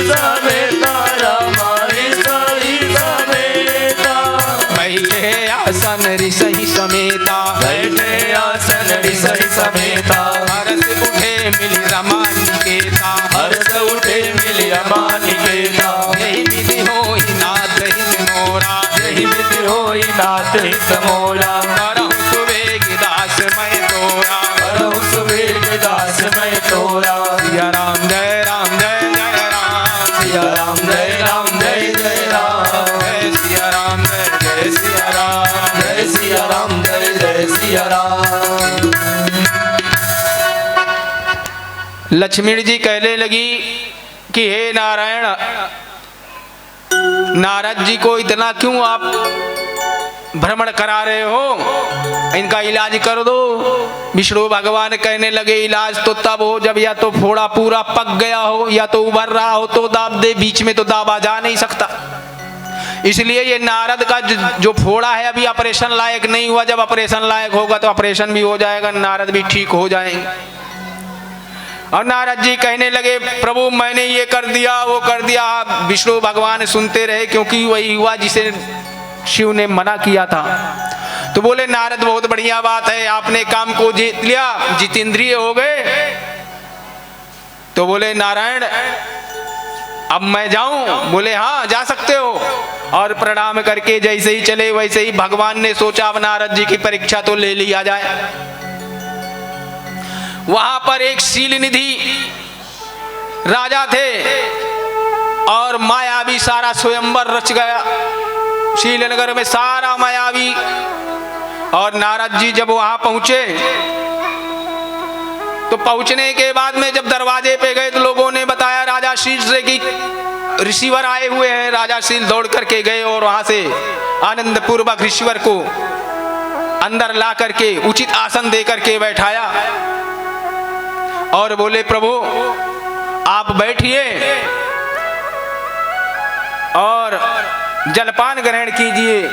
समेता रामा ऋषि समेता। बैठे आसन ऋषि समेता, बैठे आसन ऋषि समेता। हर्ष उठे मिली रमा निकेता, हर्ष उठे मिली रमा निकेता। यही विधि होई नाथ हित मोरा, यही विधि होई नाथ हित मोरा। करहु सुवेग दास मैं तोरा, करहु सुवेग दास मैं तोरा। सिया राम जय राम जय जय राम, सिया राम जय राम जय जय राम। जय सिया राम जय जय सिया राम, जय सिया राम जय जय सिया राम। लक्ष्मण जी कहने लगी कि हे नारायण, नारद जी को इतना क्यों आप भ्रमण करा रहे हो, इनका इलाज कर दो। विष्णु भगवान कहने लगे इलाज तो तब हो जब या तो फोड़ा पूरा पक गया हो या तो उभर रहा हो तो दाब दे, बीच में तो दाबा जा नहीं सकता। इसलिए ये नारद का जो फोड़ा है अभी ऑपरेशन लायक नहीं हुआ, जब ऑपरेशन लायक होगा तो ऑपरेशन भी हो जाएगा, नारद भी ठीक हो जाएंगे। और नारद जी कहने लगे प्रभु मैंने ये कर दिया वो कर दिया। विष्णु भगवान सुनते रहे क्योंकि वही हुआ जिसे शिव ने मना किया था। तो बोले नारद बहुत बढ़िया बात है, आपने काम को जीत लिया, जितेंद्रिय हो गए। तो बोले नारायण अब मैं जाऊं? बोले हाँ जा सकते हो। और प्रणाम करके जैसे ही चले वैसे ही भगवान ने सोचा अब नारद जी की परीक्षा तो ले लिया जाए। वहां पर एक शील निधि राजा थे और मायावी सारा स्वयंवर रच गया शीलनगर में, सारा मायावी। और नारद जी जब वहां पहुंचे तो पहुंचने के बाद में जब दरवाजे पे गए तो लोगों ने बताया राजा शील से कि ऋषिवर आए हुए हैं। राजा शील दौड़ करके गए और वहां से आनंद पूर्वक ऋषिवर को अंदर ला करके उचित आसन दे करके बैठाया और बोले प्रभु आप बैठिए और जलपान ग्रहण कीजिए।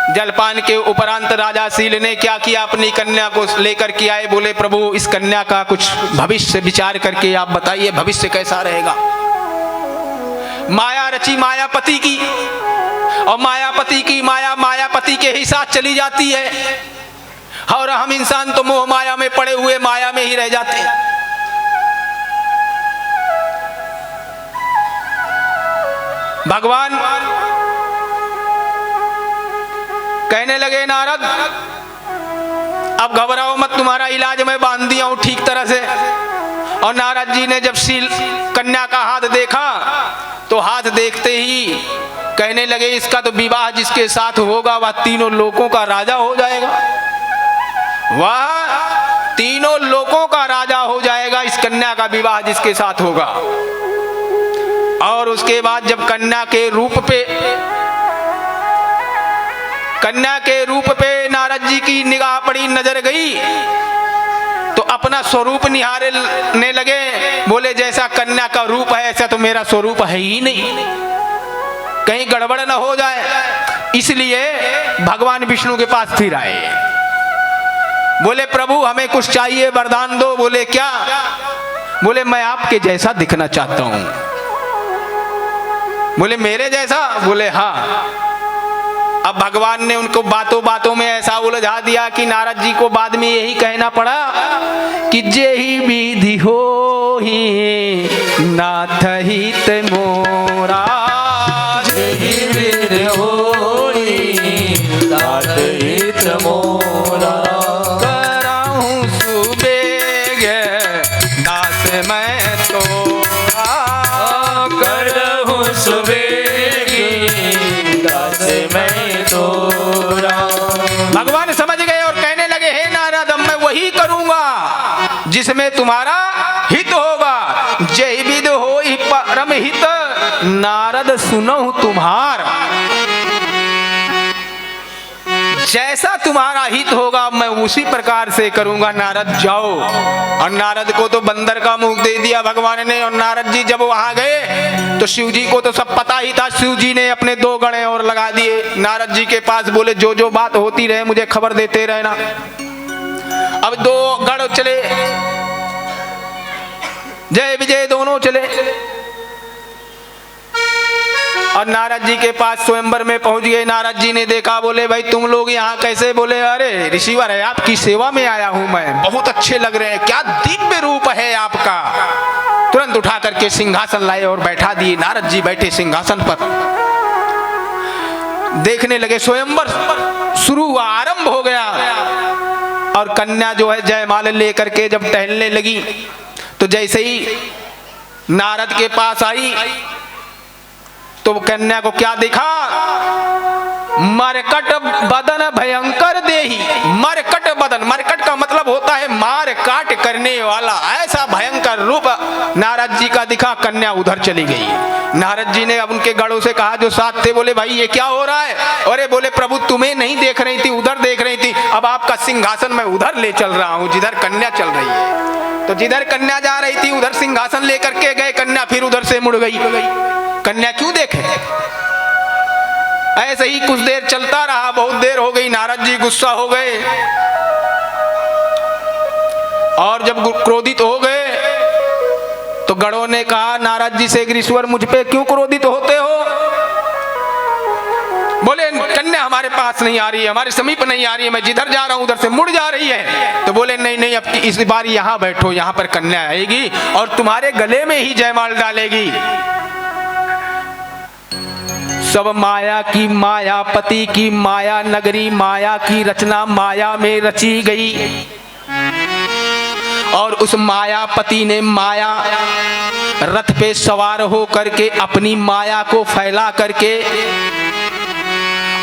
जलपान के उपरांत राजा शील ने क्या किया, अपनी कन्या को लेकर के आए। बोले प्रभु इस कन्या का कुछ भविष्य विचार करके आप बताइए, भविष्य कैसा रहेगा। माया रची मायापति की, और मायापति की माया मायापति के ही साथ चली जाती है, और हम इंसान तो मोह माया में पड़े हुए माया में ही रह जाते हैं। भगवान कहने लगे नारद अब घबराओ मत, तुम्हारा इलाज मैं बांध दिया हूं ठीक तरह से। और नारद जी ने जब शील कन्या का हाथ देखा तो हाथ देखते ही कहने लगे इसका तो विवाह जिसके साथ होगा वह तीनों लोकों का राजा हो जाएगा, वह तीनों लोकों का राजा हो जाएगा इस कन्या का विवाह जिसके साथ होगा। और उसके बाद जब कन्या के रूप पे नारद जी की निगाह पड़ी, नजर गई तो अपना स्वरूप निहारने लगे। बोले जैसा कन्या का रूप है ऐसा तो मेरा स्वरूप है ही नहीं, कहीं गड़बड़ न हो जाए। इसलिए भगवान विष्णु के पास फिर आए। बोले प्रभु हमें कुछ चाहिए, वरदान दो। बोले क्या? बोले मैं आपके जैसा दिखना चाहता हूं। बोले मेरे जैसा? बोले हाँ। अब भगवान ने उनको बातों बातों में ऐसा उलझा दिया कि नारद जी को बाद में यही कहना पड़ा कि जेहि विधि होहि नाथ हित मोरा, जेहि विधि होहि नाथ हित मोरा। करहु सुबेग दास मैं तोरा, करहु सुबेगी दास मैं तोरा। भगवान समझ गए और कहने लगे हे नारद अब मैं वही करूंगा जिसमें तुम्हारा हित होगा। जय विद होहि परम हित नारद सुनहु तुम्हारा, जैसा तुम्हारा हित होगा मैं उसी प्रकार से करूंगा। नारद जाओ। और नारद को तो बंदर का मुंह दे दिया भगवान ने। और नारद जी जब वहां गए तो शिव जी को तो सब पता ही था। शिव जी ने अपने 2 गणे और लगा दिए नारद जी के पास। बोले जो जो बात होती रहे मुझे खबर देते रहना। अब 2 गण चले, जय विजय दोनों चले। और नारद जी के पास स्वयंवर में पहुंच गए। नारद जी ने देखा, बोले भाई तुम लोग यहाँ कैसे? बोले अरे ऋषिवर है, आपकी सेवा में आया हूं मैं, बहुत अच्छे लग रहे हैं, क्या दिव्य रूप है आपका। तुरंत उठा करके सिंहासन लाए और बैठा दिए। नारद जी बैठे सिंहासन पर, देखने लगे। स्वयंवर शुरू हुआ, आरंभ हो गया। और कन्या जो है जयमाला लेकर के जब टहलने लगी, तो जैसे ही नारद के पास आई तो कन्या को क्या दिखा? मरकट बदन भयंकर देही। मरकट बदन, मरकट का मतलब होता है मार काट करने वाला। ऐसा भयंकर रूप नारद जी का दिखा। कन्या उधर चली गई। नारद जी ने अब उनके गढ़ों से कहा जो साथ थे, बोले भाई ये क्या हो रहा है? अरे बोले प्रभु तुम्हें नहीं देख रही थी, उधर देख रही थी। अब आपका सिंहासन मैं उधर ले चल रहा हूं जिधर कन्या चल रही है। तो जिधर कन्या जा रही थी उधर सिंहासन लेकर के गए। कन्या फिर उधर से मुड़ गई। कन्या क्यों देखे? ऐसे ही कुछ देर चलता रहा, बहुत देर हो गई। नारद जी गुस्सा हो गए और जब क्रोधित हो गए तो गणों ने कहा नारद जी से, ऋषिवर मुझ पे क्यों क्रोधित होते हो? बोले कन्या हमारे पास नहीं आ रही है, हमारे समीप नहीं आ रही है, मैं जिधर जा रहा हूं उधर से मुड़ जा रही है। तो बोले नहीं नहीं, अब इस बार यहां बैठो, यहां पर कन्या आएगी और तुम्हारे गले में ही जयमाल डालेगी। सब माया की, मायापति की, माया नगरी, माया की रचना माया में रची गई। और उस मायापति ने माया रथ पे सवार हो करके अपनी माया को फैला करके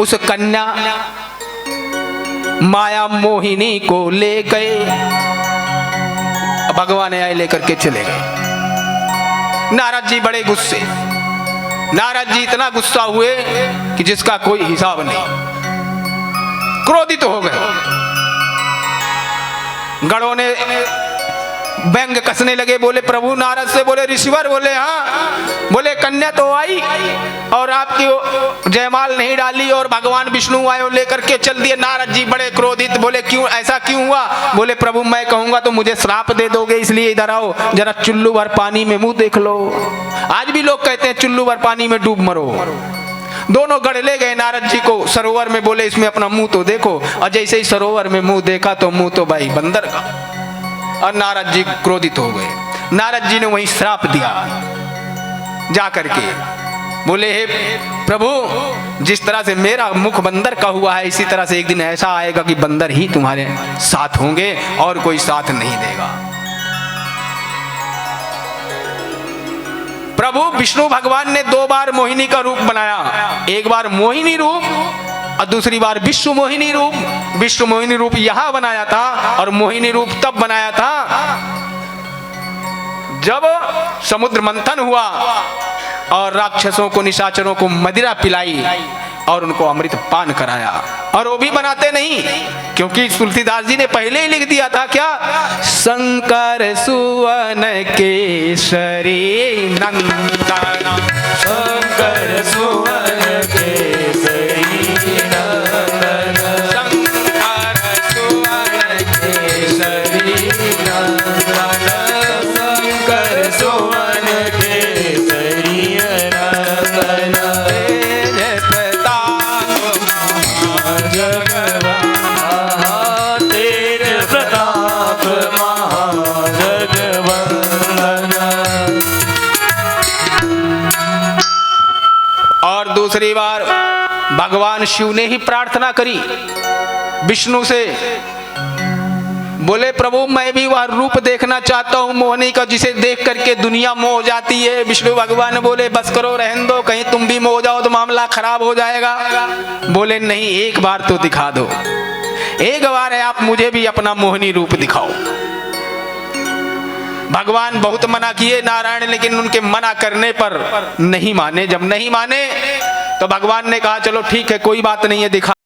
उस कन्या माया मोहिनी को ले गए। भगवान आए लेकर के चले गए। नारद जी बड़े गुस्से। नारद जी इतना गुस्सा हुए कि जिसका कोई हिसाब नहीं, क्रोधित हो गए। गणों ने व्यंग कसने लगे। बोले प्रभु नारद से, बोले ऋषिवर, बोले हाँ, बोले कन्या तो आई और आपकी जयमाल नहीं डाली और भगवान विष्णु आए और लेकर के चल दिए। नारद जी बड़े क्रोधित। बोले क्यों, ऐसा क्यों हुआ? बोले प्रभु मैं कहूंगा तो मुझे श्राप दे दोगे, इसलिए इधर आओ, जरा चुल्लू भर पानी में मुंह देख लो। आज भी लोग कहते हैं चुल्लू भर पानी में डूब मरो। दोनों गढ़ ले गए नारद जी को सरोवर में। बोले इसमें अपना मुंह तो देखो। और जैसे ही सरोवर में मुंह देखा तो मुंह तो भाई बंदर का। और नारद जी क्रोधित हो गए। नारद जी ने वहीं श्राप दिया जा करके। बोले हे प्रभु, जिस तरह से मेरा मुख बंदर का हुआ है, इसी तरह से एक दिन ऐसा आएगा कि बंदर ही तुम्हारे साथ होंगे और कोई साथ नहीं देगा। प्रभु विष्णु भगवान ने 2 बार मोहिनी का रूप बनाया। एक बार मोहिनी रूप और दूसरी बार विश्व मोहिनी रूप। विश्व मोहिनी रूप यहां बनाया था और मोहिनी रूप तब बनाया था जब समुद्र मंथन हुआ और राक्षसों को, निशाचरों को मदिरा पिलाई और उनको अमृत पान कराया। और वो भी बनाते नहीं, क्योंकि तुलसीदास जी ने पहले ही लिख दिया था क्या? शंकर सुवन केसरी नंदन, शंकर सुवन केसरी नंदन, शंकर सुवन केसरी नंदन, शंकर सुवन केसरी नंदन, तेरे प्रताप महाजगवंदन, तेरे प्रताप महाजगवंदन। और दूसरी बार भगवान शिव ने ही प्रार्थना करी विष्णु से। बोले प्रभु मैं भी वह रूप देखना चाहता हूँ मोहिनी का, जिसे देख करके दुनिया मोह जाती है। विष्णु भगवान बोले बस करो, रहने दो, कहीं तुम भी मोह जाओ तो मामला खराब हो जाएगा। बोले नहीं, एक बार तो दिखा दो, एक बार है आप मुझे भी अपना मोहिनी रूप दिखाओ। भगवान बहुत मना किए नारायण, लेकिन उनके मना करने पर नहीं माने। जब नहीं माने तो भगवान ने कहा चलो ठीक है, कोई बात नहीं है, दिखा।